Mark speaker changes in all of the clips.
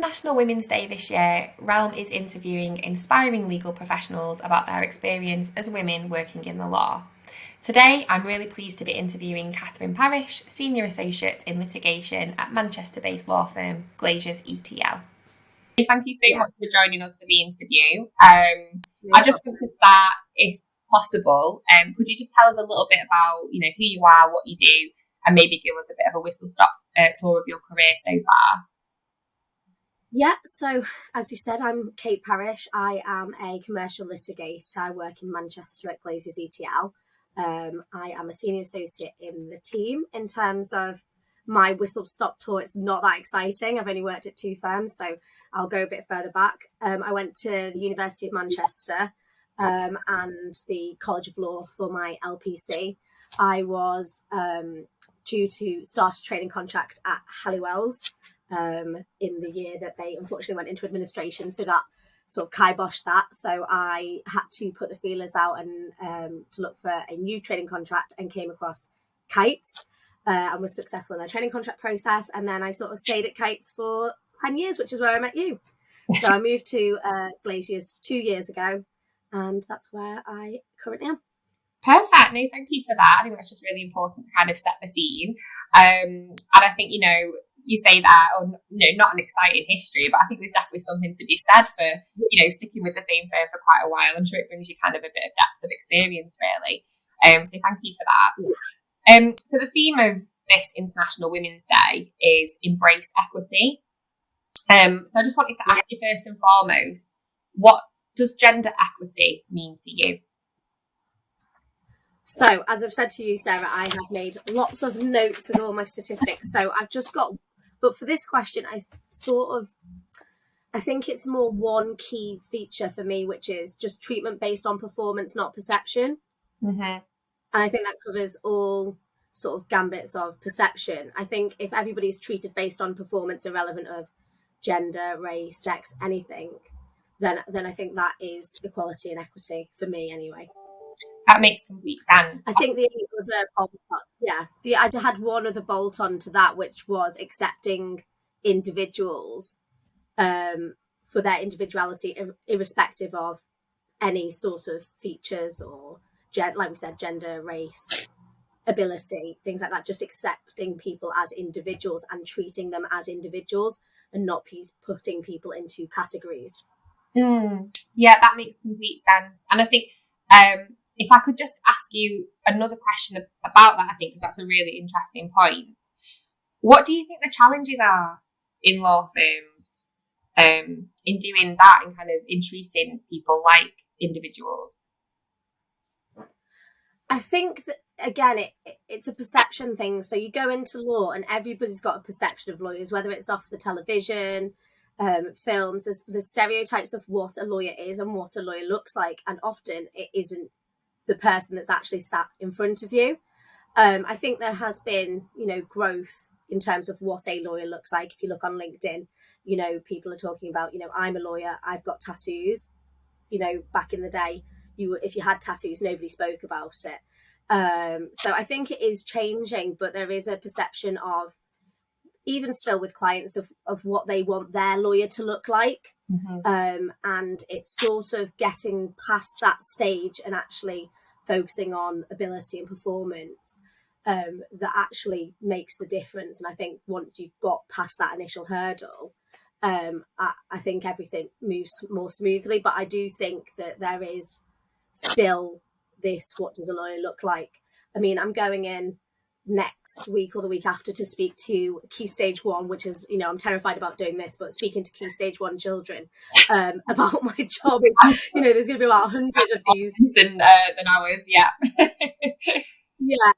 Speaker 1: International Women's Day this year, Realm is interviewing inspiring legal professionals about their experience as women working in the law. Today, I'm really pleased to be interviewing Kathryn Parrish, Senior Associate in Litigation at Manchester-based law firm Glaisyers ETL. Thank you so much for joining us for the interview. I just want to start, if possible, could you just tell us a little bit about, who you are, what you do, and maybe give us a bit of a whistle-stop tour of your career so far?
Speaker 2: Yeah, so as you said, I'm Kate Parrish. I am a commercial litigator. I work in Manchester at Glaisyers ETL. I am a senior associate in the team. In terms of my whistle-stop tour, it's not that exciting. I've only worked at 2 firms, so I'll go a bit further back. I went to the University of Manchester and the College of Law for my LPC. I was due to start a training contract at Halliwell's in the year that they unfortunately went into administration, so that sort of kiboshed that. So I had to put the feelers out and to look for a new training contract, and came across Kites and was successful in their training contract process. And then I sort of stayed at Kites for 10 years, which is where I met you. So I moved to Glaisyers 2 years ago, and that's where I currently am.
Speaker 1: Perfect. No, thank you for that. I think that's just really important to kind of set the scene. And I think, you say that, not an exciting history, but I think there's definitely something to be said for, sticking with the same firm for quite a while. I'm sure it brings you kind of a bit of depth of experience, really. So thank you for that. So the theme of this International Women's Day is Embrace Equity. So I just wanted to ask you first and foremost, what does gender equity mean to you?
Speaker 2: So, as I've said to you, Sarah, I have made lots of notes with all my statistics. So I've just got, but for this question, I think it's more one key feature for me, which is just treatment based on performance, not perception.
Speaker 1: Mm-hmm.
Speaker 2: And I think that covers all sort of gambits of perception. I think if everybody's treated based on performance, irrelevant of gender, race, sex, anything, then I think that is equality and equity for me anyway.
Speaker 1: That makes complete sense.
Speaker 2: I think the other I had one other bolt on to that, which was accepting individuals for their individuality, irrespective of any sort of features or, like we said, gender, race, ability, things like that. Just accepting people as individuals and treating them as individuals, and not putting people into categories.
Speaker 1: Yeah, that makes complete sense. And I think if I could just ask you another question about that, I think, because that's a really interesting point. What do you think the challenges are in law firms in doing that and kind of in treating people like individuals?
Speaker 2: I think that, again, it's a perception thing. So you go into law and everybody's got a perception of lawyers, whether it's off the television, films. There's stereotypes of what a lawyer is and what a lawyer looks like, and often it isn't the person that's actually sat in front of you. I think there has been, growth in terms of what a lawyer looks like. If you look on LinkedIn, people are talking about, I'm a lawyer, I've got tattoos. Back in the day, if you had tattoos, nobody spoke about it. So I think it is changing, but there is a perception of, even still with clients, of what they want their lawyer to look like.
Speaker 1: Mm-hmm.
Speaker 2: And it's sort of getting past that stage and actually focusing on ability and performance that actually makes the difference. And I think once you've got past that initial hurdle, I think everything moves more smoothly. But I do think that there is still this, what does a lawyer look like? I mean, I'm going in next week or the week after to speak to Key Stage 1, which is, I'm terrified about doing this, but speaking to Key Stage 1 children about my job is, there's going to be about 100 of these.
Speaker 1: Than ours, yeah.
Speaker 2: Yeah,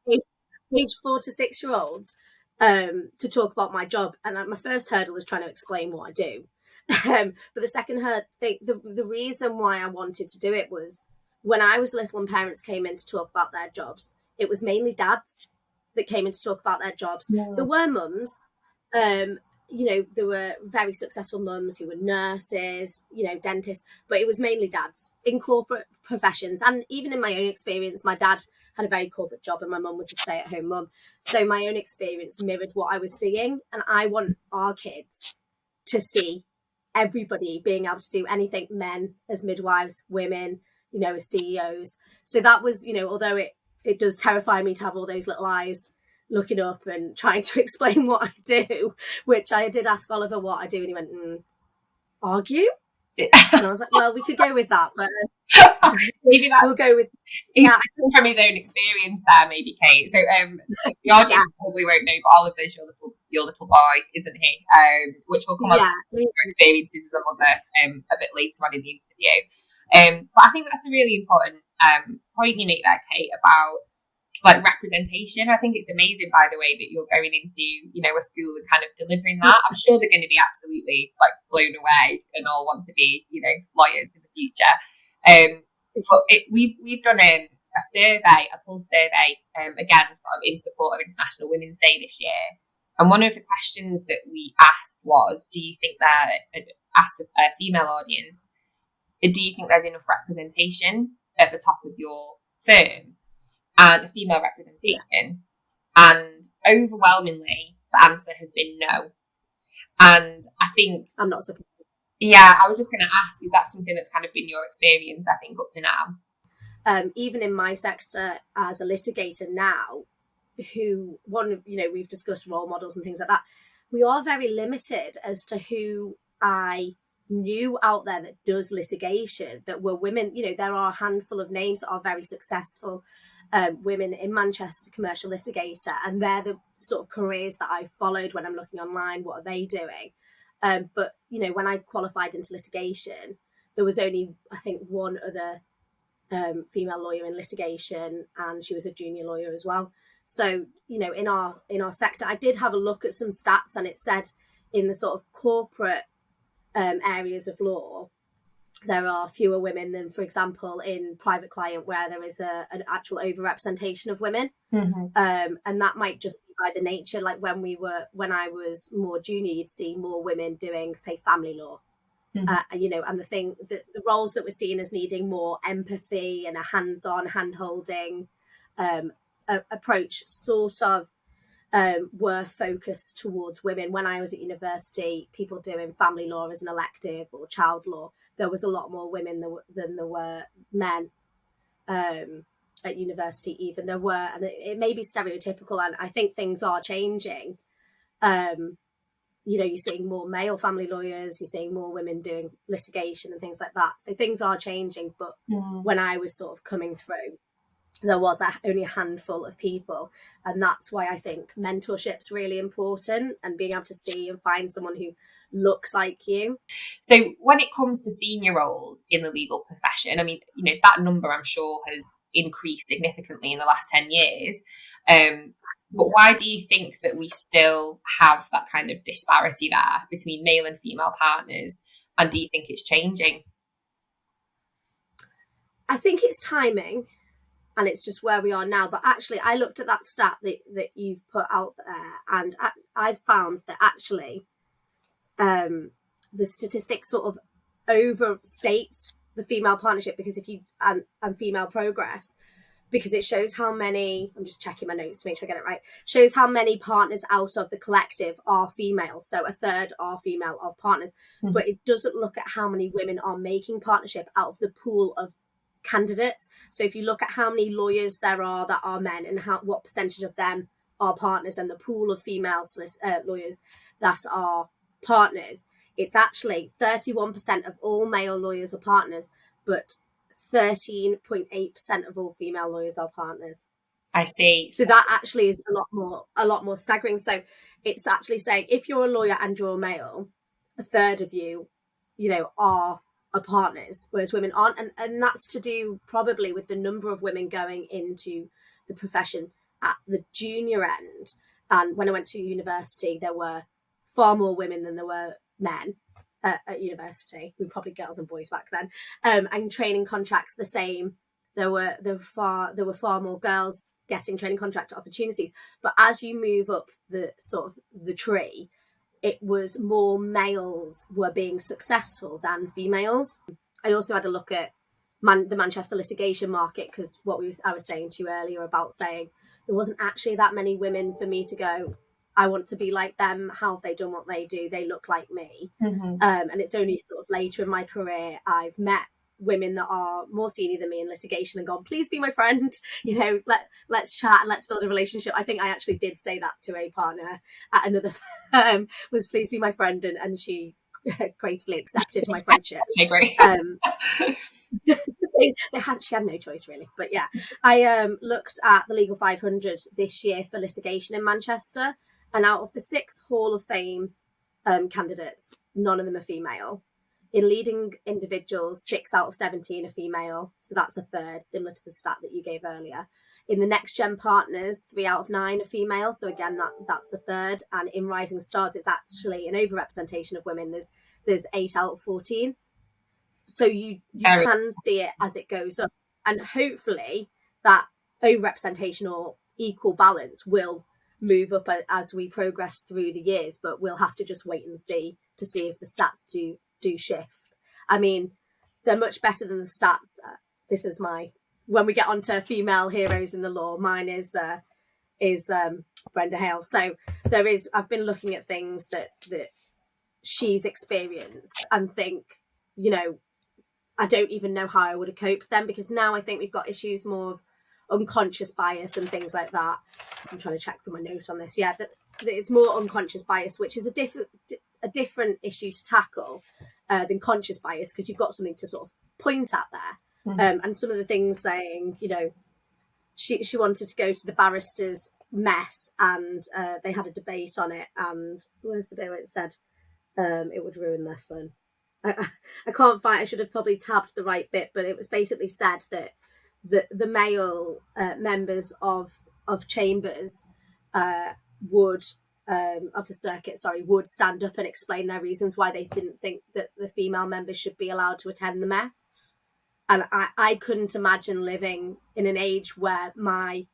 Speaker 2: age 4 to 6 year olds to talk about my job. And my first hurdle is trying to explain what I do. But the second thing, the reason why I wanted to do it was when I was little and parents came in to talk about their jobs, it was mainly dads that came in to talk about their jobs. Yeah. There were mums, there were very successful mums who were nurses, dentists, but it was mainly dads in corporate professions. And even in my own experience, my dad had a very corporate job and my mum was a stay-at-home mum. So my own experience mirrored what I was seeing. And I want our kids to see everybody being able to do anything, men as midwives, women, as CEOs. So that was, although it does terrify me to have all those little eyes looking up and trying to explain what I do, which I did ask Oliver what I do, and he went, argue? And I was like, well, we could go with that, but
Speaker 1: maybe
Speaker 2: we'll go with
Speaker 1: he's from his own experience there, maybe, Kate. So the audience probably won't know, but Oliver's your little boy, isn't he? Which will come on your experiences as a mother a bit later on in the interview. But I think that's a really important point you make there, Kate, about like representation. I think it's amazing, by the way, that you're going into, a school and kind of delivering that. I'm sure they're going to be absolutely like blown away and all want to be, lawyers in the future. But we've done a survey, a pulse survey, again, sort of in support of International Women's Day this year. And one of the questions that we asked was, do you think asked a female audience, do you think there's enough representation at the top of your firm? And female representation, and overwhelmingly the answer has been no. And I think
Speaker 2: I'm not surprised.
Speaker 1: Yeah, I was just going to ask, is that something that's kind of been your experience, I think, up to now?
Speaker 2: Even in my sector as a litigator now, we've discussed role models and things like that. We are very limited as to who I knew out there that does litigation that were women. There are a handful of names that are very successful women in Manchester, commercial litigator, and they're the sort of careers that I've followed when I'm looking online. What are they doing? But when I qualified into litigation, there was only, I think, one other female lawyer in litigation, and she was a junior lawyer as well. So in our sector, I did have a look at some stats, and it said in the sort of corporate areas of law, there are fewer women than, for example, in private client, where there is an actual overrepresentation of women.
Speaker 1: Mm-hmm.
Speaker 2: And that might just be by the nature, like when I was more junior, you'd see more women doing, say, family law. Mm-hmm. And the roles that we're seeing as needing more empathy and a hands-on, hand-holding approach sort of were focused towards women. When I was at university, people doing family law as an elective or child law, there was a lot more women than there were men at university. Even there were, and it may be stereotypical, and I think things are changing. You're seeing more male family lawyers, you're seeing more women doing litigation and things like that. So things are changing, but when I was sort of coming through, there was only a handful of people, and that's why I think mentorship's really important, and being able to see and find someone who looks like you.
Speaker 1: So when it comes to senior roles in the legal profession, I mean, that number I'm sure has increased significantly in the last 10 years. But why do you think that we still have that kind of disparity there between male and female partners? And do you think it's changing?
Speaker 2: I think it's timing. And it's just where we are now. But actually, I looked at that stat that you've put out there, and I've found that actually the statistics sort of overstates the female partnership, because and female progress, because it shows how many, I'm just checking my notes to make sure I get it right, shows how many partners out of the collective are female. So a third are female of partners, but it doesn't look at how many women are making partnership out of the pool of candidates. So if you look at how many lawyers there are that are men, and what percentage of them are partners, and the pool of female lawyers that are partners, it's actually 31% of all male lawyers are partners, but 13.8% of all female lawyers are partners.
Speaker 1: I see.
Speaker 2: So that actually is a lot more staggering. So it's actually saying if you're a lawyer and you're a male, a third of you are partners, whereas women aren't, and that's to do probably with the number of women going into the profession at the junior end. And when I went to university, there were far more women than there were men at university. We were probably girls and boys back then. And training contracts the same. There were far more girls getting training contract opportunities. But as you move up the sort of the tree, it was more males were being successful than females. I also had a look at the Manchester litigation market, because I was saying to you earlier about saying there wasn't actually that many women for me to go, I want to be like them. How have they done what they do? They look like me.
Speaker 1: Mm-hmm.
Speaker 2: And it's only sort of later in my career I've met women that are more senior than me in litigation and gone, please be my friend, let's chat and let's build a relationship. I think I actually did say that to a partner at another firm, was please be my friend, and she gracefully accepted my friendship.
Speaker 1: I agree.
Speaker 2: She had no choice really. But yeah, I looked at the Legal 500 this year for litigation in Manchester, and out of the 6 Hall of Fame candidates, none of them are female. In leading individuals, 6 out of 17 are female, so that's a third, similar to the stat that you gave earlier. In the next gen partners, 3 out of 9 are female, so again that's a third. And in rising stars, it's actually an overrepresentation of women. There's 8 out of 14. So you can see it as it goes up, and hopefully that overrepresentation or equal balance will move up as we progress through the years. But we'll have to just wait and see to see if the stats do shift. I mean, they're much better than the stats. This is when we get onto female heroes in the law, mine is Brenda Hale. So I've been looking at things that she's experienced and think, I don't even know how I would have coped then, because now I think we've got issues more of unconscious bias and things like that. I'm trying to check for my note on this. Yeah, that it's more unconscious bias, which is a different issue to tackle than conscious bias, because you've got something to sort of point at there. Mm-hmm. And some of the things saying, she wanted to go to the barristers' mess, and they had a debate on it. And where's the bit where it said it would ruin their fun? I can't find. I should have probably tabbed the right bit, but it was basically said that the male members of chambers would of the circuit, would stand up and explain their reasons why they didn't think that the female members should be allowed to attend the mess. And I couldn't imagine living in an age where my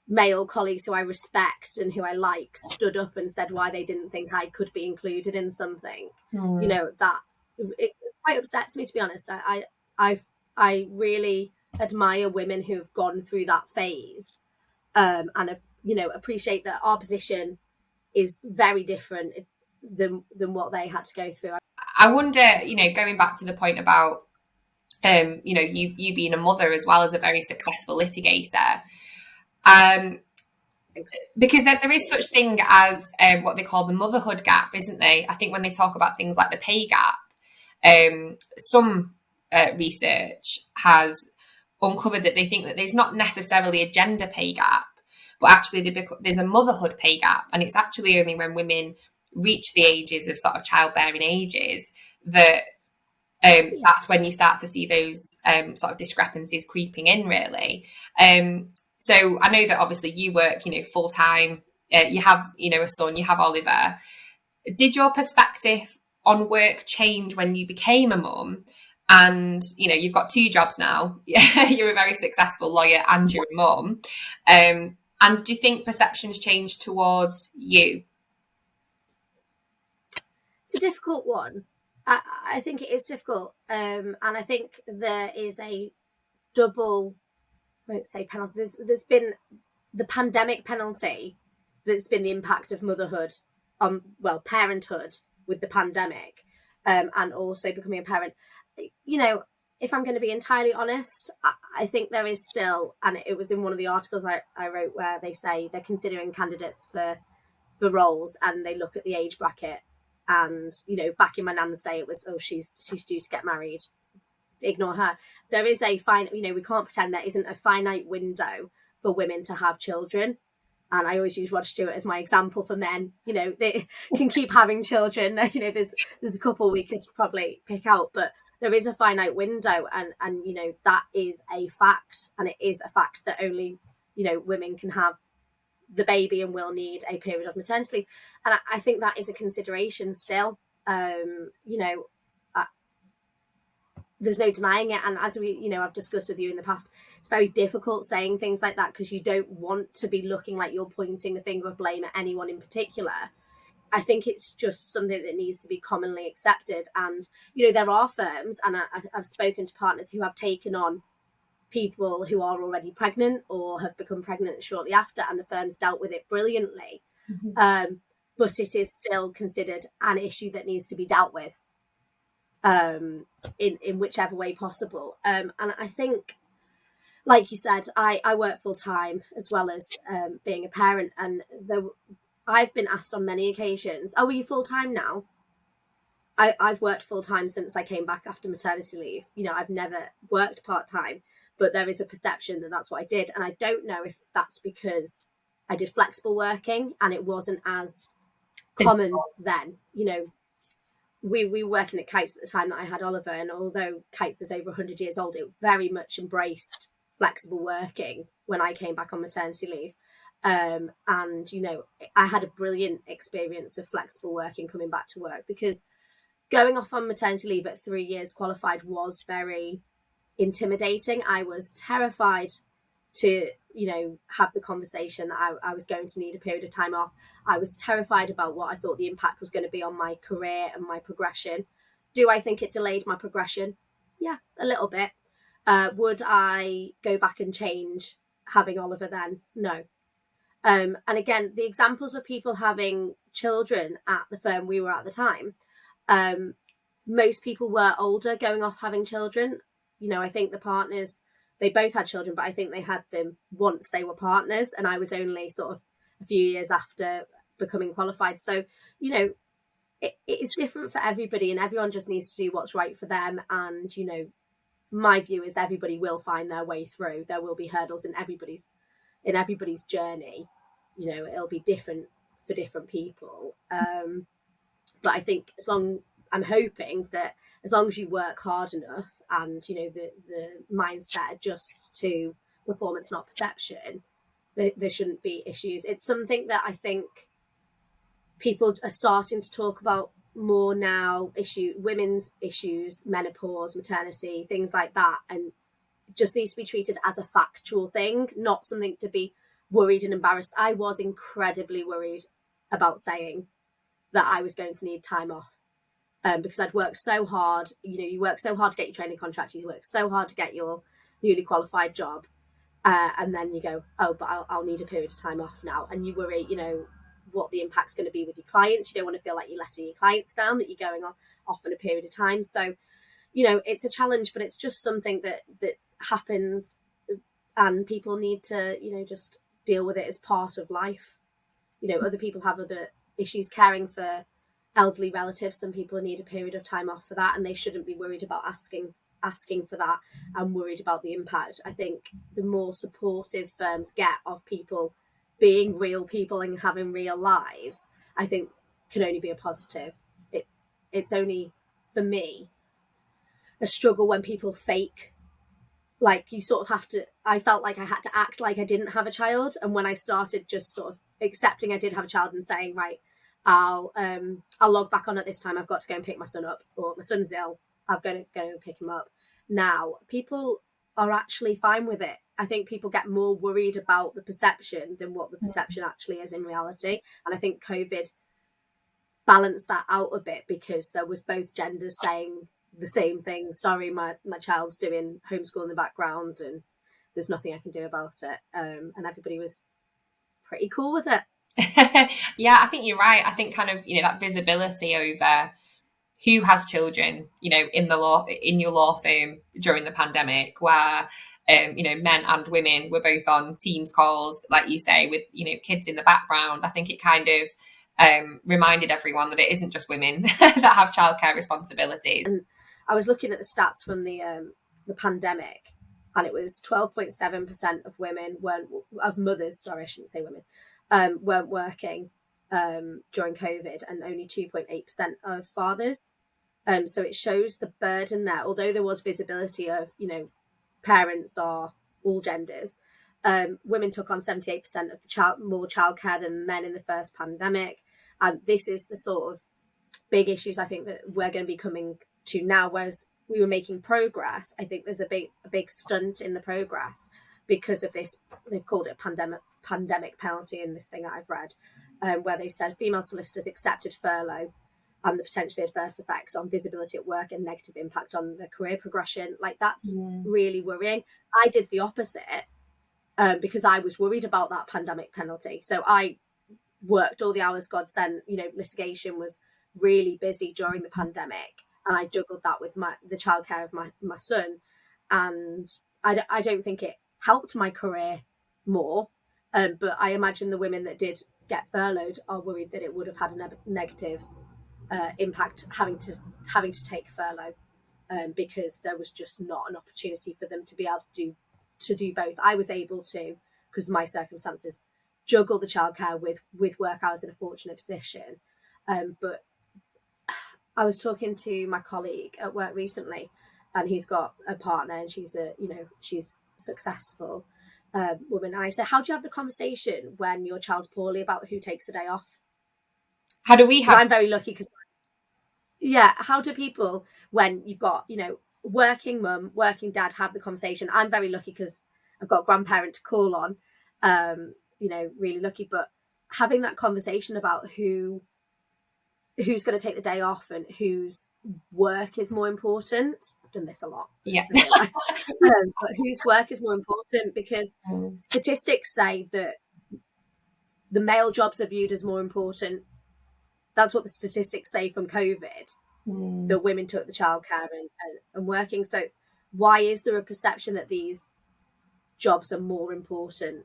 Speaker 2: male colleagues who I respect and who I like stood up and said why they didn't think I could be included in something. That it quite upsets me, to be honest. I really admire women who have gone through that phase, and appreciate that our position is very different than what they had to go through.
Speaker 1: I wonder, going back to the point about you being a mother as well as a very successful litigator, because there is such thing as what they call the motherhood gap, isn't there? I think when they talk about things like the pay gap, some research has uncovered that they think that there's not necessarily a gender pay gap, but actually there's a motherhood pay gap. And it's actually only when women reach the ages of sort of childbearing ages that that's when you start to see those sort of discrepancies creeping in, really. So I know that obviously you work, full time. You have, a son. You have Oliver. Did your perspective on work change when you became a mum? And you've got 2 jobs now. You're a very successful lawyer and you're a mum. And do you think perceptions change towards you?
Speaker 2: It's a difficult one. I think it is difficult, and I think there is a double. I won't say penalty. There's been the pandemic penalty. That's been the impact of motherhood on parenthood with the pandemic, and also becoming a parent. If I'm going to be entirely honest, I think there is still, and it was in one of the articles I wrote where they say they're considering candidates for roles, and they look at the age bracket. And, back in my nan's day, it was, she's due to get married. Ignore her. There is a we can't pretend there isn't a finite window for women to have children. And I always use Rod Stewart as my example for men. They can keep having children. There's a couple we could probably pick out, but there is a finite window. And that is a fact. And it is a fact that only, women can have the baby and will need a period of maternity leave. And I think that is a consideration still. There's no denying it. And as we, I've discussed with you in the past, it's very difficult saying things like that because you don't want to be looking like you're pointing the finger of blame at anyone in particular. I think it's just something that needs to be commonly accepted. And, there are firms, and I've spoken to partners who have taken on people who are already pregnant or have become pregnant shortly after, and the firms dealt with it brilliantly. But it is still considered an issue that needs to be dealt with in whichever way possible. And I think, like you said, I work full time as well as being a parent, and I've been asked on many occasions, "Oh, are you full time now?" I've worked full time since I came back after maternity leave. You know, I've never worked part time, but there is a perception that that's what I did, and I don't know if that's because I did flexible working and it wasn't as common then. You know, we were working at Kites at the time that I had Oliver, and although Kites is over 100 years old, it very much embraced flexible working when I came back on maternity leave. And, you know, I had a brilliant experience of flexible working coming back to work, because going off on maternity leave at 3 years qualified was very intimidating. I was terrified to, you know, have the conversation that I was going to need a period of time off. I was terrified about what I thought the impact was going to be on my career and my progression. Do I think it delayed my progression? Yeah, a little bit. Would I go back and change having Oliver then? No. And again, the examples of people having children at the firm we were at the time, most people were older going off having children. You know, I think the partners, they both had children, but I think they had them once they were partners, and I was only sort of a few years after becoming qualified. So, you know, it is different for everybody, and everyone just needs to do what's right for them. And, you know, my view is everybody will find their way through. There will be hurdles in everybody's journey. You know, it'll be different for different people. But I think I'm hoping that as long as you work hard enough and, you know, the mindset adjusts to performance, not perception, there shouldn't be issues. It's something that I think people are starting to talk about more now, women's issues, menopause, maternity, things like that, and just needs to be treated as a factual thing, not something to be worried and embarrassed. I was incredibly worried about saying that I was going to need time off, because I'd worked so hard. You know, you work so hard to get your training contract, you work so hard to get your newly qualified job, and then you go, oh, but I'll need a period of time off now, and you worry, you know, what the impact's going to be with your clients. You don't want to feel like you're letting your clients down, that you're going off in a period of time. So, you know, it's a challenge, but it's just something that happens, and people need to, you know, just deal with it as part of life. You know, other people have other issues caring for elderly relatives. Some people need a period of time off for that, and they shouldn't be worried about asking for that and worried about the impact. I think the more supportive firms get of people being real people and having real lives, I think can only be a positive. It's only, for me, a struggle when people fake. Like, you sort of have to, I felt like I had to act like I didn't have a child. And when I started just sort of accepting I did have a child and saying, right, I'll log back on at this time, I've got to go and pick my son up, or my son's ill, I've got to go and pick him up. Now, people are actually fine with it. I think people get more worried about the perception than what the perception actually is in reality. And I think COVID balanced that out a bit, because there was both genders saying the same thing. Sorry, my child's doing homeschool in the background and there's nothing I can do about it. And everybody was pretty cool with it.
Speaker 1: Yeah, I think you're right. I think kind of, you know, that visibility over who has children, you know, in your law firm during the pandemic, where you know, men and women were both on Teams calls, like you say, with, you know, kids in the background. I think it kind of reminded everyone that it isn't just women that have childcare responsibilities.
Speaker 2: And I was looking at the stats from the pandemic, and it was 12.7% of women of mothers, sorry, I shouldn't say women, weren't working during COVID, and only 2.8% of fathers. So it shows the burden there. Although there was visibility of, you know, parents are all genders, women took on 78% of the more childcare than men in the first pandemic. And this is the sort of big issues I think that we're going to be coming to now. Whereas we were making progress, I think there's a big stunt in the progress because of this. They've called it pandemic penalty in this thing that I've read, where they've said female solicitors accepted furlough and the potentially adverse effects on visibility at work and negative impact on their career progression. Like, that's really worrying. I did the opposite because I was worried about that pandemic penalty. So I worked all the hours God sent. Litigation was really busy during the pandemic, and I juggled that with the childcare of my son, and I don't think it helped my career more. But I imagine the women that did get furloughed are worried that it would have had a negative impact having to take furlough, because there was just not an opportunity for them to be able to do both. I was able to, because of my circumstances, juggle the childcare with work. I was in a fortunate position, but I was talking to my colleague at work recently, and he's got a partner, and she's successful woman. And I said, how do you have the conversation when your child's poorly about who takes the day off?
Speaker 1: How do we have?
Speaker 2: I'm very lucky because, how do people, when you've got, working mum, working dad, have the conversation? I'm very lucky because I've got a grandparent to call on, really lucky. But having that conversation about who's going to take the day off and whose work is more important. I've done this a lot.
Speaker 1: Yeah.
Speaker 2: But whose work is more important, because statistics say that the male jobs are viewed as more important. That's what the statistics say from COVID, that women took the childcare and working. So why is there a perception that these jobs are more important?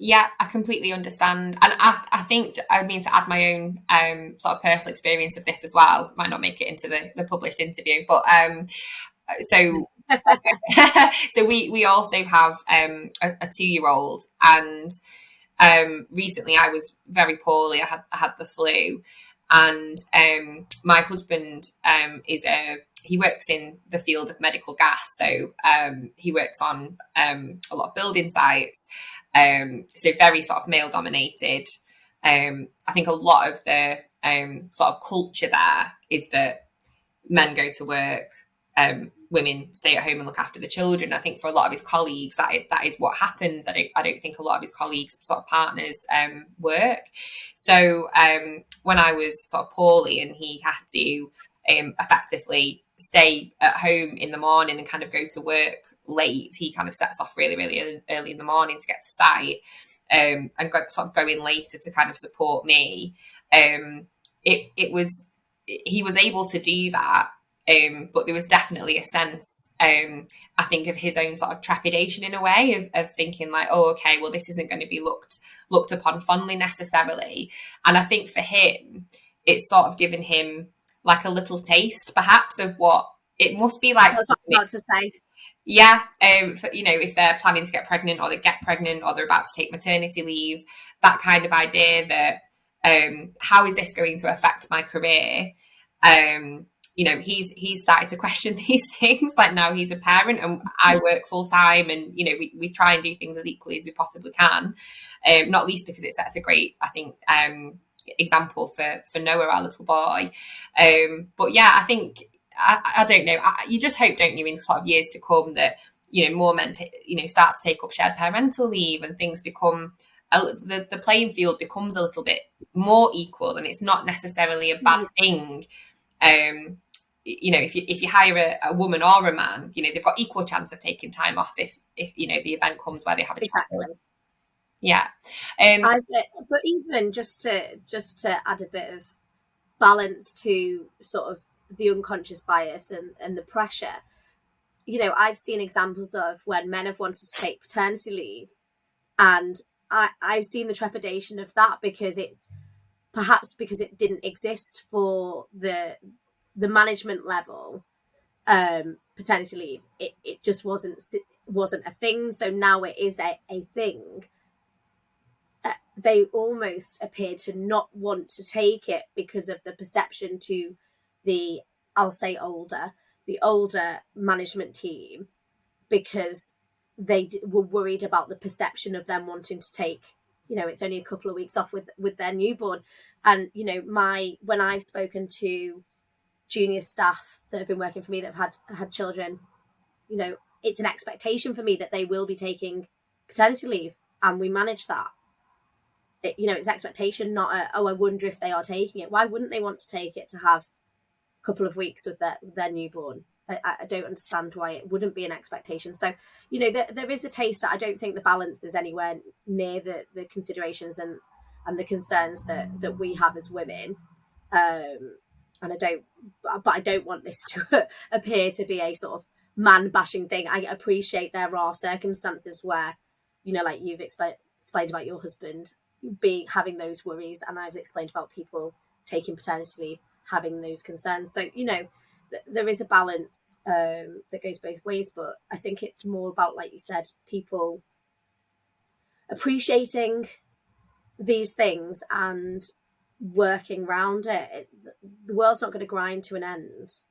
Speaker 1: Yeah, I completely understand. And I think, I mean, to add my own sort of personal experience of this as well, might not make it into the published interview, but so we also have a 2-year-old, and recently I was very poorly. I had the flu, and my husband he works in the field of medical gas, so he works on a lot of building sites, so very sort of male dominated. I think a lot of the sort of culture there is that men go to work, women stay at home and look after the children. I think for a lot of his colleagues, that is what happens. I don't think a lot of his colleagues' sort of partners work. So when I was sort of poorly and he had to effectively stay at home in the morning and kind of go to work late, he kind of sets off really, really early in the morning to get to site, and sort of go in later to kind of support me. He was able to do that. But there was definitely a sense, I think, of his own sort of trepidation in a way of thinking like, oh, okay, well, this isn't going to be looked upon fondly necessarily. And I think for him, it's sort of given him like a little taste, perhaps, of what it must be like.
Speaker 2: That's what I was about to say.
Speaker 1: Yeah, if they're planning to get pregnant, or they get pregnant, or they're about to take maternity leave, that kind of idea that how is this going to affect my career? He's started to question these things. Like, now he's a parent and I work full time, and we try and do things as equally as we possibly can. Not least because it sets a great, I think, example for Noah, our little boy. But yeah, I think I don't know. You just hope, don't you, in sort of years to come that more men start to take up shared parental leave, and things become the playing field becomes a little bit more equal, and it's not necessarily a bad thing. If you hire a woman or a man, they've got equal chance of taking time off if the event comes where they have a child. Yeah.
Speaker 2: But even just to add a bit of balance to sort of the unconscious bias and the pressure, I've seen examples of when men have wanted to take paternity leave, and I've seen the trepidation of that because it didn't exist for the management level. Paternity leave, it just wasn't a thing. So now it is a thing. They almost appear to not want to take it because of the perception to the older management team, because they were worried about the perception of them wanting to take, it's only a couple of weeks off with their newborn. And when I've spoken to junior staff that have been working for me that have had children, it's an expectation for me that they will be taking paternity leave, and we manage that. It's expectation, not I wonder if they are taking it. Why wouldn't they want to take it to have a couple of weeks with their newborn? I don't understand why it wouldn't be an expectation. So, there is a taste that I don't think the balance is anywhere near the considerations. And and the concerns that we have as women. And I don't want this to appear to be a sort of man bashing thing. I appreciate there are circumstances where, like you've explained about your husband having those worries, and I've explained about people taking paternity leave having those concerns. So there is a balance that goes both ways, but I think it's more about, like you said, people appreciating these things and working around it. The world's not going to grind to an end.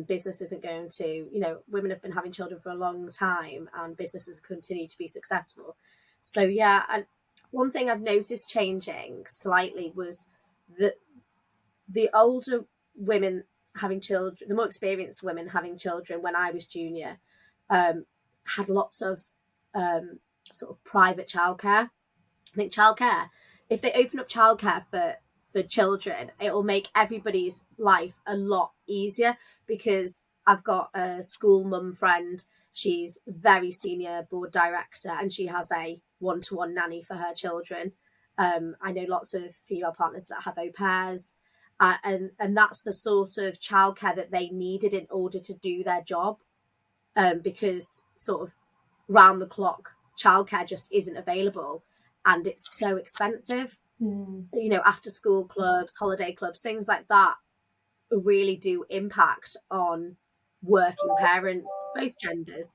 Speaker 2: Business isn't going to, women have been having children for a long time and businesses continue to be successful. So yeah, and one thing I've noticed changing slightly was that the older women having children, the more experienced women having children when I was junior, had lots of sort of private childcare. I think childcare, if they open up childcare for children, it will make everybody's life a lot easier, because I've got a school mum friend. She's very senior board director and she has a one-to-one nanny for her children. I know lots of female partners that have au pairs, and that's the sort of childcare that they needed in order to do their job, because sort of round the clock childcare just isn't available and it's so expensive. After school clubs, holiday clubs, things like that really do impact on working parents, both genders.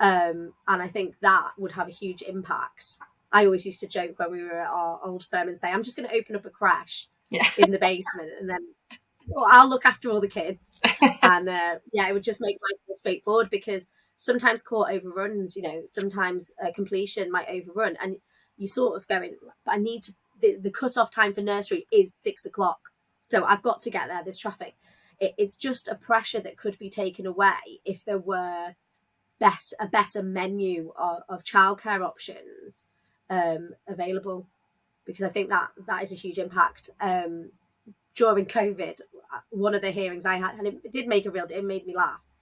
Speaker 2: And I think that would have a huge impact. I always used to joke when we were at our old firm and say, I'm just going to open up a creche in the basement and then I'll look after all the kids. And it would just make life more straightforward, because sometimes court overruns, sometimes completion might overrun, and you sort of going, but I need to, the cut-off time for nursery is 6:00. So I've got to get there, there's traffic. It's just a pressure that could be taken away if there were a better menu of childcare options available, because I think that is a huge impact. During COVID, one of the hearings I had, and it made me laugh.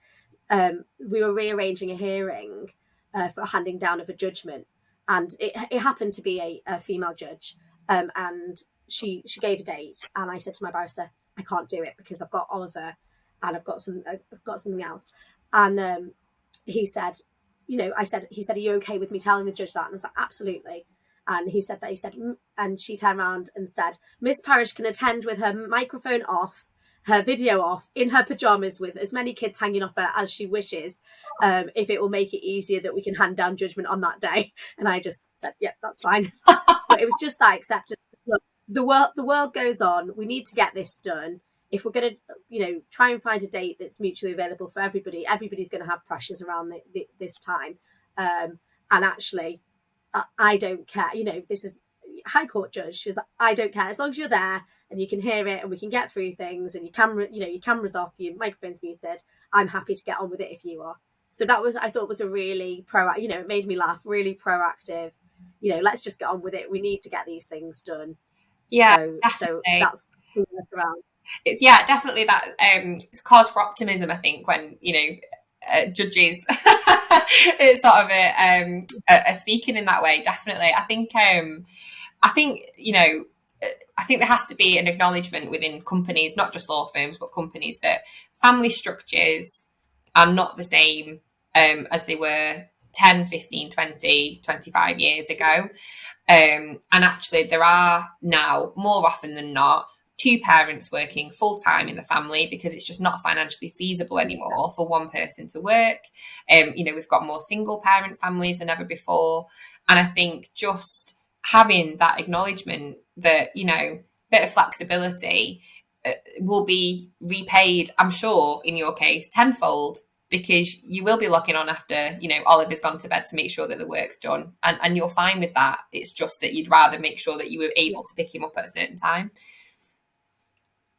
Speaker 2: We were rearranging a hearing for a handing down of a judgment, and it happened to be a female judge, and she gave a date, and I said to my barrister, I can't do it because I've got Oliver and I've got something else. And he said, are you okay with me telling the judge that? And I was like, absolutely. And he said, and she turned around and said, Miss Parrish can attend with her microphone off, her video off, in her pajamas with as many kids hanging off her as she wishes, if it will make it easier that we can hand down judgment on that day. And I just said, yeah, that's fine. But it was just that acceptance. Look, the world goes on. We need to get this done. If we're going to, try and find a date that's mutually available for everybody, everybody's going to have pressures around this time. And actually, I don't care. This is High Court judge. She was like, I don't care, as long as you're there and you can hear it and we can get through things and your camera's off, your microphone's muted. I'm happy to get on with it if you are. So I thought was a really it made me laugh. Really proactive. Let's just get on with it. We need to get these things done.
Speaker 1: Yeah,
Speaker 2: so that's around.
Speaker 1: It's definitely that. It's cause for optimism, I think, when judges it's sort of a speaking in that way. Definitely, I think there has to be an acknowledgement within companies, not just law firms, but companies, that family structures are not the same as they were 10, 15, 20, 25 years ago. And actually, there are now, more often than not, two parents working full time in the family, because it's just not financially feasible anymore for one person to work. We've got more single parent families than ever before. And I think just having that acknowledgement that, bit of flexibility will be repaid, I'm sure, in your case, tenfold, because you will be looking on after, Oliver's gone to bed to make sure that the work's done. And you're fine with that. It's just that you'd rather make sure that you were able to pick him up at a certain time.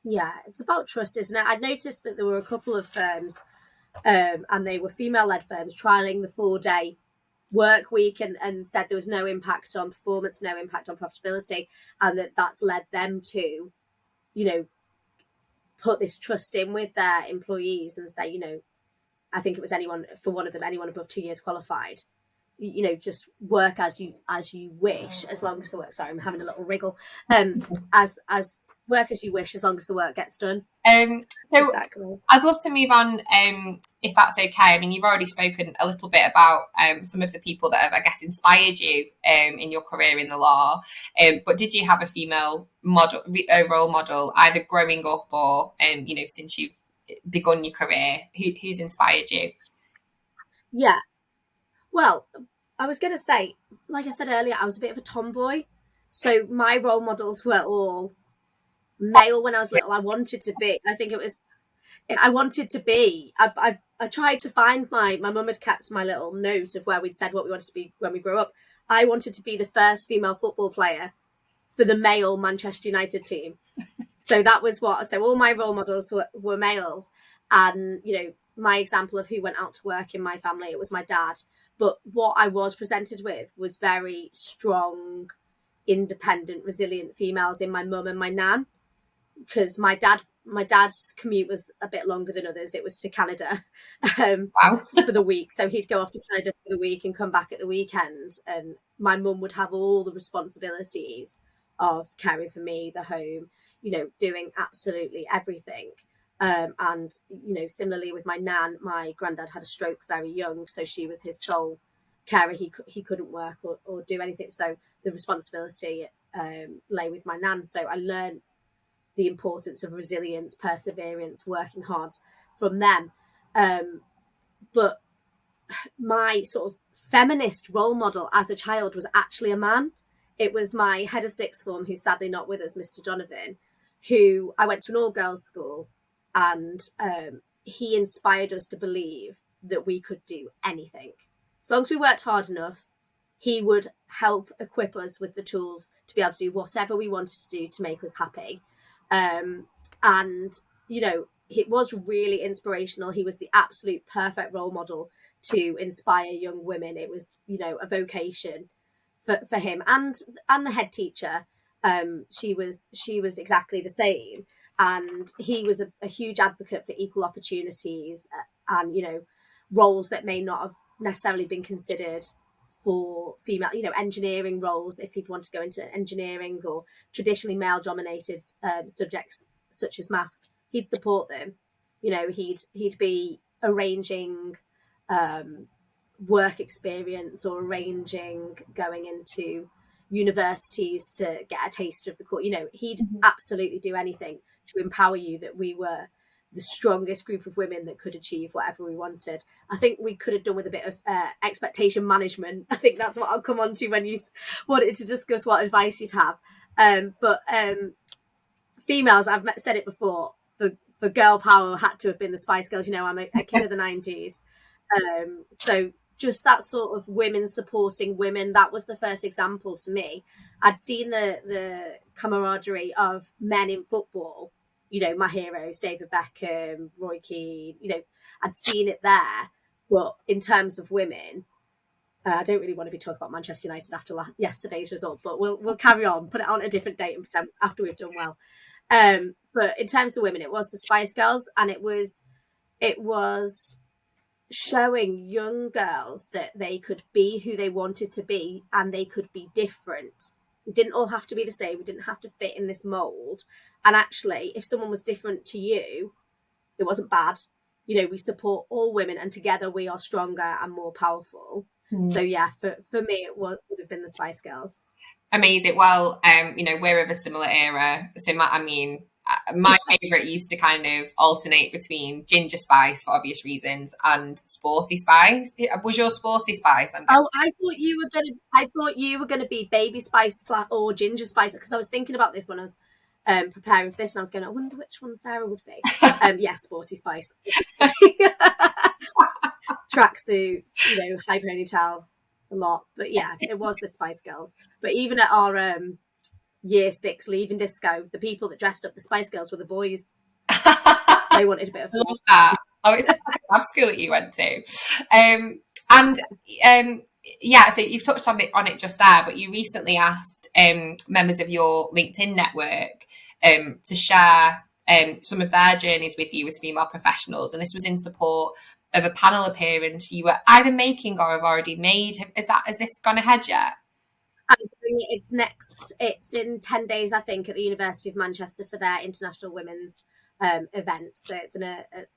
Speaker 2: Yeah, it's about trust, isn't it? I noticed that there were a couple of firms, and they were female-led firms, trialling the 4-day work week and said there was no impact on performance, no impact on profitability, and that's led them to, put this trust in with their employees and say, I think it was anyone above 2 years qualified, just work as you wish, as long as the work. Sorry, I'm having a little wriggle. As work as you wish, as long as the work gets done.
Speaker 1: So
Speaker 2: exactly.
Speaker 1: I'd love to move on, if that's okay. I mean, you've already spoken a little bit about some of the people that have, I guess, inspired you in your career in the law. But did you have a female role model, either growing up or, since you've begun your career? Who's inspired you?
Speaker 2: Yeah. Well, I was going to say, like I said earlier, I was a bit of a tomboy. So my role models were all male when I was little. I wanted to be. I wanted to be. I tried to find my mum had kept my little note of where we'd said what we wanted to be when we grew up. I wanted to be the first female football player for the male Manchester United team. So that was so all my role models were males. And, my example of who went out to work in my family, it was my dad. But what I was presented with was very strong, independent, resilient females in my mum and my nan. Because my dad's commute was a bit longer than others. It was to Canada for the week. So he'd go off to Canada for the week and come back at the weekend. And my mum would have all the responsibilities of caring for me, the home, doing absolutely everything. And, similarly with my nan, my granddad had a stroke very young. So she was his sole carer. He couldn't work or do anything. So the responsibility lay with my nan. So I learned the importance of resilience, perseverance, working hard from them. But my sort of feminist role model as a child was actually a man. It was my head of sixth form, who's sadly not with us, Mr. Donovan, who I went to an all-girls school, and he inspired us to believe that we could do anything. As long as we worked hard enough, he would help equip us with the tools to be able to do whatever we wanted to do to make us happy. And, it was really inspirational. He was the absolute perfect role model to inspire young women. It was, a vocation for him and the head teacher. She was exactly the same. And he was a huge advocate for equal opportunities and, roles that may not have necessarily been considered for female, engineering roles, if people want to go into engineering, or traditionally male dominated subjects such as maths. He'd support them. He'd be arranging work experience or arranging going into universities to get a taste of the course. He'd absolutely do anything to empower you that we were the strongest group of women that could achieve whatever we wanted. I think we could have done with a bit of expectation management. I think that's what I'll come on to when you wanted to discuss what advice you'd have. But females, I've said it before, for girl power had to have been the Spice Girls. I'm a kid of the 90s. So just that sort of women supporting women, that was the first example to me. I'd seen the camaraderie of men in football, my heroes, David Beckham, Roy Keane, I'd seen it there. But in terms of women, I don't really want to be talking about Manchester United after yesterday's result, but we'll carry on, put it on a different date and pretend after we've done well. But in terms of women, it was the Spice Girls, and it was showing young girls that they could be who they wanted to be, and they could be different. We didn't all have to be the same. We didn't have to fit in this mold. And actually, if someone was different to you, it wasn't bad. We support all women, and together we are stronger and more powerful. So yeah, for me, it would have been the Spice Girls.
Speaker 1: Amazing. Well, we're of a similar era. So my favourite used to kind of alternate between Ginger Spice, for obvious reasons, and Sporty Spice. Was your Sporty Spice?
Speaker 2: I thought you were gonna be Baby Spice or Ginger Spice, because I was thinking about this when I was preparing for this, and I was going, I wonder which one Sarah would be. Sporty Spice. Tracksuits, high ponytail, a lot. But yeah, it was the Spice Girls. But even at our year 6 leaving disco, the people that dressed up the Spice Girls were the boys. So they wanted a bit of
Speaker 1: I love that. Oh, it's like a lab school that you went to. So you've touched on it just there, but you recently asked members of your LinkedIn network to share some of their journeys with you as female professionals, and this was in support of a panel appearance you were either making or have already made. Has this gone ahead yet?
Speaker 2: It's in 10 days, I think, at the University of Manchester for their International Women's event. So it's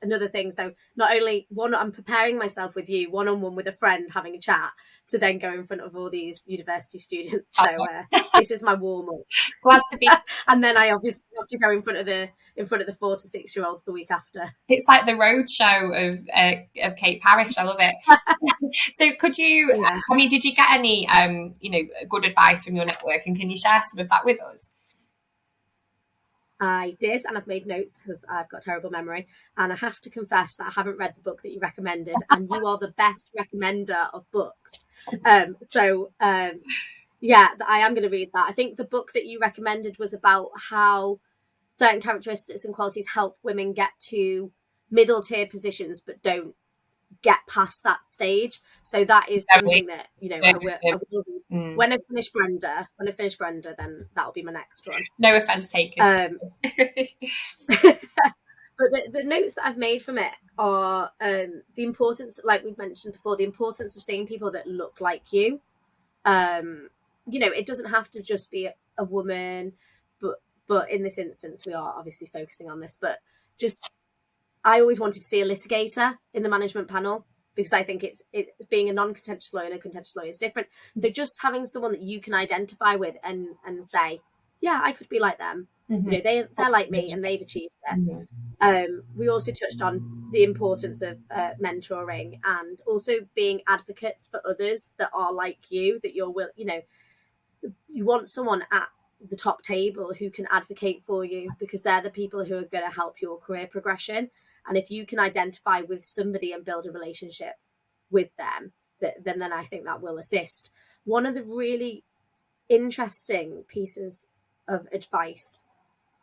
Speaker 2: another thing. So not only I'm preparing myself with you one-on-one with a friend, having a chat, to then go in front of all these university students. So this is my warm-up.
Speaker 1: Glad to be.
Speaker 2: And then I obviously have to go in front of the 4 to 6 year olds the week after.
Speaker 1: It's like the road show of Kate Parrish. I love it. So could you, I mean, did you get any, good advice from your network, and can you share some of that with us?
Speaker 2: I did, and I've made notes because I've got a terrible memory. And I have to confess that I haven't read the book that you recommended, and you are the best recommender of books. Yeah, I am going to read that. I think the book that you recommended was about how certain characteristics and qualities help women get to middle tier positions, but don't get past that stage. So that is something that, I will read. When I finish Brenda, then that'll be my next one.
Speaker 1: No offense taken.
Speaker 2: But the notes that I've made from it are the importance, like we've mentioned before, the importance of seeing people that look like you. It doesn't have to just be a woman, but in this instance, we are obviously focusing on this. But I always wanted to see a litigator in the management panel, because I think it's being a non-contentious lawyer and a contentious lawyer is different. So just having someone that you can identify with and say, yeah, I could be like them. Mm-hmm. They're like me and they've achieved it. Mm-hmm. We also touched on the importance of mentoring, and also being advocates for others that are like you, that you want someone at the top table who can advocate for you, because they're the people who are going to help your career progression. And if you can identify with somebody and build a relationship with them, then I think that will assist. One of the really interesting pieces of advice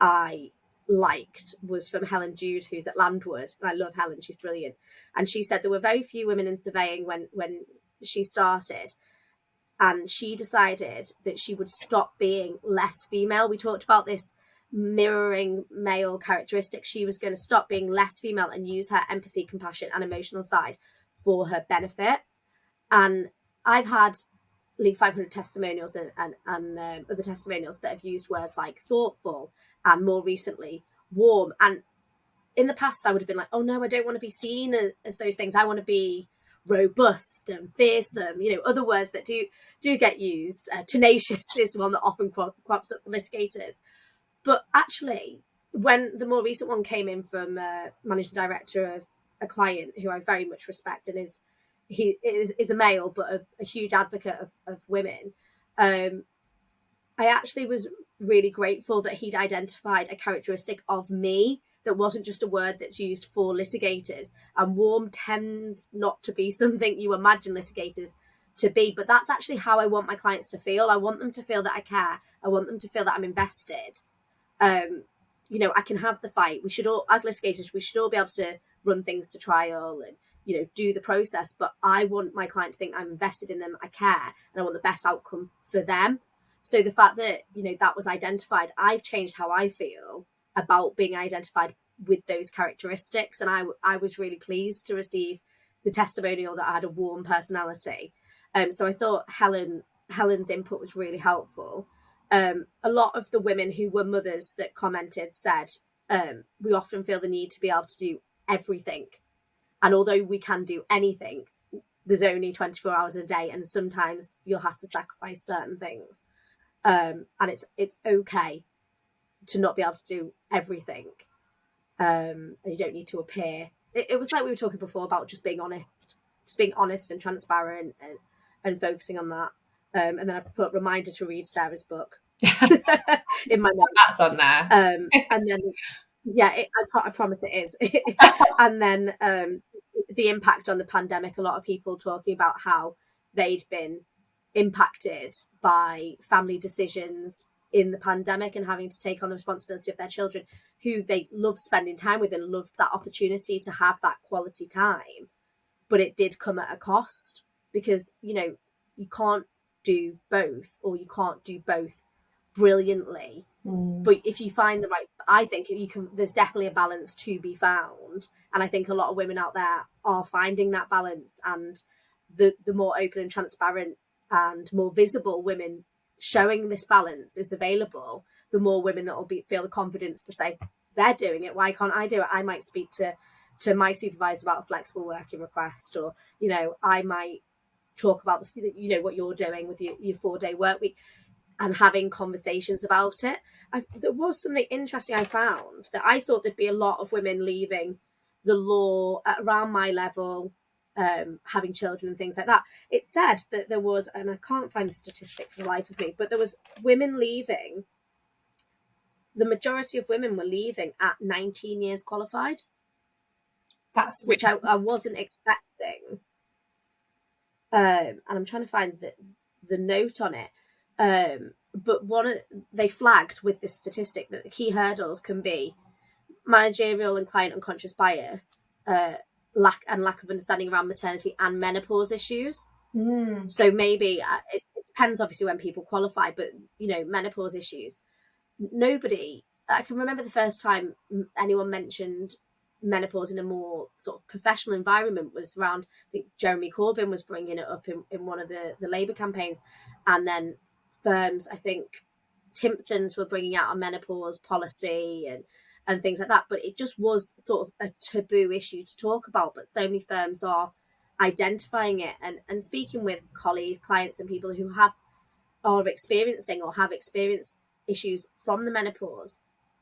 Speaker 2: I liked was from Helen Jude, who's at Landwood. And I love Helen, she's brilliant. And she said there were very few women in surveying when she started. And she decided that she would stop being less female. We talked about this mirroring male characteristics. She was going to stop being less female and use her empathy, compassion, and emotional side for her benefit. And I've had League 500 testimonials and other testimonials that have used words like thoughtful and, more recently, warm. And in the past, I would have been like, oh no, I don't want to be seen as those things. I want to be robust and fearsome, other words that do get used. Tenacious is one that often crops up for litigators. But actually, when the more recent one came in from managing director of a client who I very much respect, and he is a male but a huge advocate of women, I actually was really grateful that he'd identified a characteristic of me that wasn't just a word that's used for litigators. And warm tends not to be something you imagine litigators to be, but that's actually how I want my clients to feel. I want them to feel that I care. I want them to feel that I'm invested. I can have the fight. We should all, as litigators, we should all be able to run things to trial and, do the process. But I want my client to think I'm invested in them, I care, and I want the best outcome for them. So the fact that, that was identified, I've changed how I feel about being identified with those characteristics. And I was really pleased to receive the testimonial that I had a warm personality. So I thought Helen's input was really helpful. A lot of the women who were mothers that commented said, we often feel the need to be able to do everything. And although we can do anything, there's only 24 hours a day, and sometimes you'll have to sacrifice certain things. And it's okay to not be able to do everything. And you don't need to appear. It was like we were talking before about just being honest and transparent and focusing on that. And then I've put a reminder to read Sarah's book in my notes.
Speaker 1: That's on there.
Speaker 2: And then, I promise it is. And then the impact on the pandemic, a lot of people talking about how they'd been impacted by family decisions in the pandemic and having to take on the responsibility of their children, who they loved spending time with and loved that opportunity to have that quality time. But it did come at a cost, because, you can't do both, or you can't do both brilliantly. But if you find the right, I think you can, there's definitely a balance to be found. And I think a lot of women out there are finding that balance, and the more open and transparent and more visible women showing this balance is available, the more women that will feel the confidence to say, they're doing it, why can't I do it? I might speak to my supervisor about a flexible working request, or, you know, I might talk about you know, what you're doing with your 4-day work week, and having conversations about it. There was something interesting I found, that I thought there'd be a lot of women leaving the law at around my level, having children and things like that. It said that there was, and I can't find the statistic for the life of me, but there was women leaving. The majority of women were leaving at 19 years qualified.
Speaker 1: That's
Speaker 2: which I wasn't expecting. And I'm trying to find the note on it. But they flagged with this statistic that the key hurdles can be managerial and client unconscious bias, lack of understanding around maternity and menopause issues. So maybe it depends, obviously, when people qualify, but, you know, menopause issues. I can remember the first time anyone mentioned menopause in a more sort of professional environment was around, I think Jeremy Corbyn was bringing it up in one of the Labour campaigns, and then firms, I think Timpson's were bringing out a menopause policy and things like that, but it just was sort of a taboo issue to talk about. But so many firms are identifying it, and speaking with colleagues, clients, and people who are experiencing or have experienced issues from the menopause.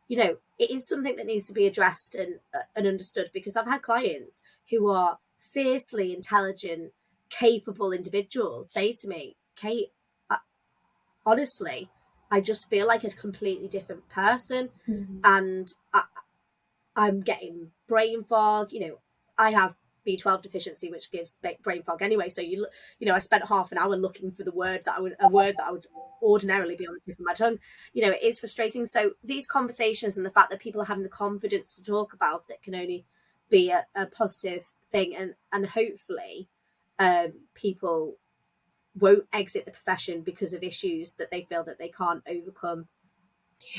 Speaker 2: You know, it is something that needs to be addressed and understood, because I've had clients who are fiercely intelligent, capable individuals say to me, Kate, honestly, I just feel like a completely different person. And I'm getting brain fog. You know, I have B12 deficiency, which gives brain fog anyway. So you know, I spent half an hour looking for a word that I would ordinarily be on the tip of my tongue. You know, it is frustrating. So these conversations and the fact that people are having the confidence to talk about it can only be a positive thing, and hopefully, people won't exit the profession because of issues that they feel that they can't overcome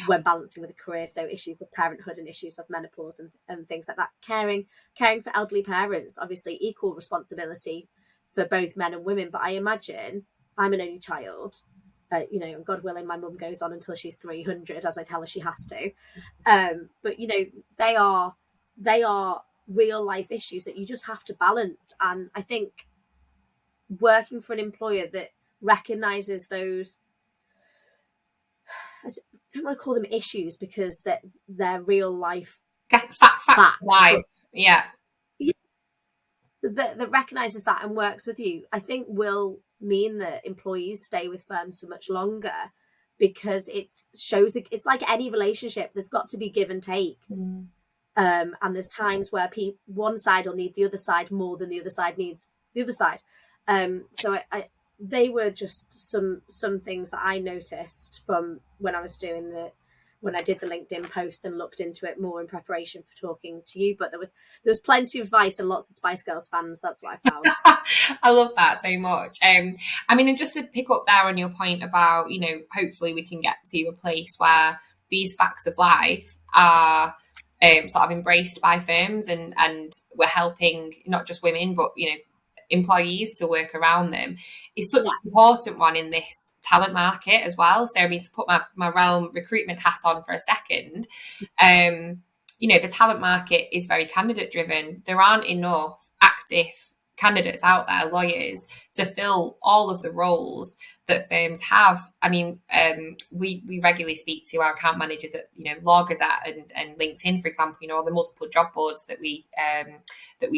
Speaker 2: when balancing with a career. So issues of parenthood and issues of menopause and things like that. Caring for elderly parents, obviously equal responsibility for both men and women. But I imagine, I'm an only child, you know, and God willing, my mum goes on until she's 300, as I tell her she has to. But, you know, they are real life issues that you just have to balance. And I think working for an employer that recognises those, I don't want to call them issues because they're real life facts.
Speaker 1: Life. Yeah.
Speaker 2: That recognises that and works with you, I think will mean that employees stay with firms for much longer, because it's like any relationship, there's got to be give and take. And there's times where one side will need the other side more than the other side needs the other side. So they were just some things that I noticed from when I did the LinkedIn post and looked into it more in preparation for talking to you. But there was plenty of advice and lots of Spice Girls fans. That's what I found.
Speaker 1: I love that so much. I mean, and just to pick up there on your point about, you know, hopefully we can get to a place where these facts of life are sort of embraced by firms, and we're helping not just women, but, you know, employees to work around them, is such an important one in this talent market as well. So I mean, to put my realm recruitment hat on for a second, you know, the talent market is very candidate driven. There aren't enough active candidates out there, lawyers, to fill all of the roles that firms have. I mean, we regularly speak to our account managers at, you know, Law Gazette and LinkedIn, for example, you know, the multiple job boards that we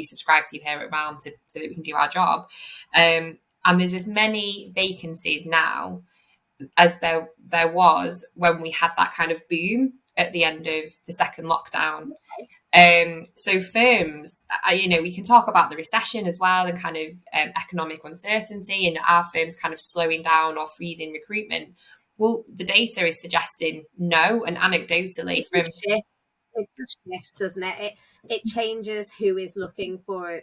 Speaker 1: subscribe to here at Realm so that we can do our job. And there's as many vacancies now as there was when we had that kind of boom at the end of the second lockdown. So firms, you know, we can talk about the recession as well, and kind of economic uncertainty, and our firms kind of slowing down or freezing recruitment. Well, the data is suggesting no, and anecdotally
Speaker 2: it just shifts, doesn't it? It changes who is looking for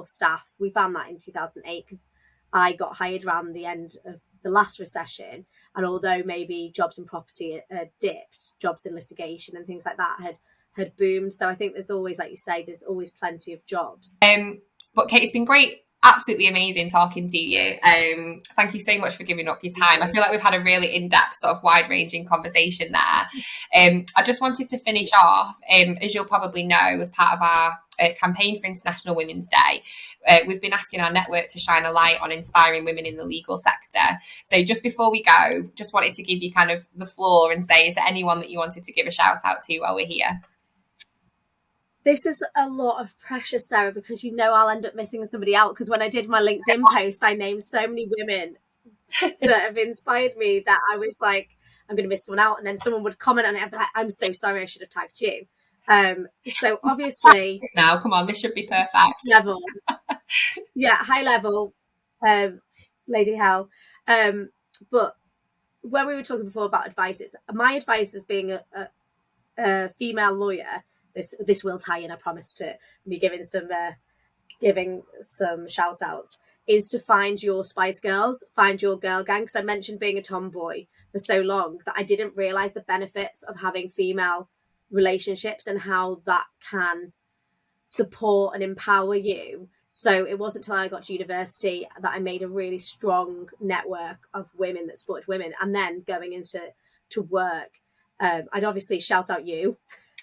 Speaker 2: staff. We found that in 2008, because I got hired around the end of the last recession, and although maybe jobs in property dipped, jobs in litigation and things like that had boomed. So I think there's always, like you say, there's always plenty of jobs.
Speaker 1: But Kate, it's been great, absolutely amazing talking to you. Thank you so much for giving up your time. I feel like we've had a really in-depth, sort of wide-ranging conversation there. I just wanted to finish off, as you'll probably know, as part of our campaign for International Women's Day, we've been asking our network to shine a light on inspiring women in the legal sector. So just before we go, just wanted to give you kind of the floor and say, is there anyone that you wanted to give a shout out to while we're here?
Speaker 2: This is a lot of pressure, Sarah, because I'll end up missing somebody out. Because when I did my LinkedIn post, I named so many women that have inspired me that I was like, I'm going to miss someone out. And then someone would comment on it and be like, I'm so sorry, I should have tagged you. So obviously...
Speaker 1: Now, come on, this should be perfect.
Speaker 2: Level. Yeah, high level, Lady Hell. But when we were talking before about advice, my advice as being a female lawyer, this will tie in, I promise, to me giving some shout outs, is to find your Spice Girls, find your girl gang. Because I mentioned being a tomboy for so long that I didn't realise the benefits of having female relationships and how that can support and empower you. So it wasn't until I got to university that I made a really strong network of women that supported women. And then going into work, I'd obviously shout out you.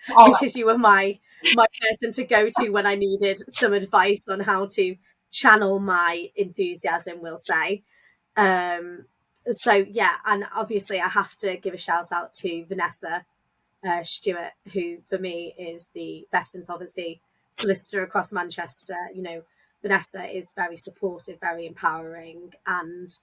Speaker 2: Because you were my person to go to when I needed some advice on how to channel my enthusiasm, we'll say. So yeah, and obviously I have to give a shout out to Vanessa Stewart, who for me is the best insolvency solicitor across Manchester. Vanessa is very supportive, very empowering, and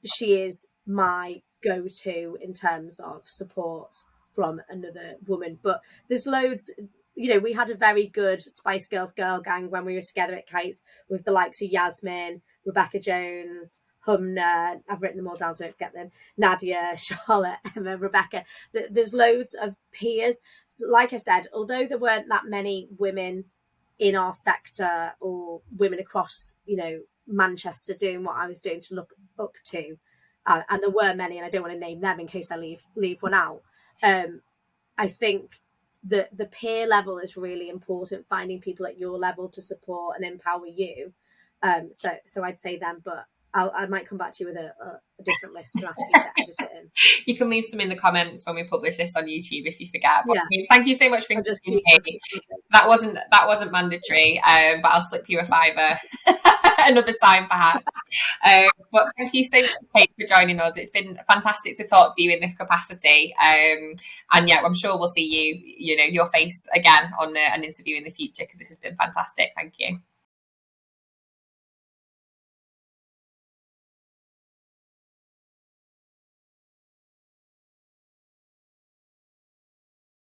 Speaker 2: she is my go-to in terms of support from another woman. But there's loads, we had a very good Spice Girls girl gang when we were together at Kate's with the likes of Yasmin, Rebecca Jones, Humna, I've written them all down so I don't forget them, Nadia, Charlotte, Emma, Rebecca. There's loads of peers. So like I said, although there weren't that many women in our sector or women across, Manchester doing what I was doing to look up to, and there were many, and I don't want to name them in case I leave one out. I think that the peer level is really important, finding people at your level to support and empower you. So I'd say them, but I might come back to you with a different list and ask you to edit it in.
Speaker 1: You can leave some in the comments when we publish this on YouTube if you forget. But thank you so much for including Kate. That wasn't mandatory, but I'll slip you a $5 another time perhaps. But thank you so much, Kate, for joining us. It's been fantastic to talk to you in this capacity. And yeah, I'm sure we'll see your face again on an interview in the future, because this has been fantastic. Thank you.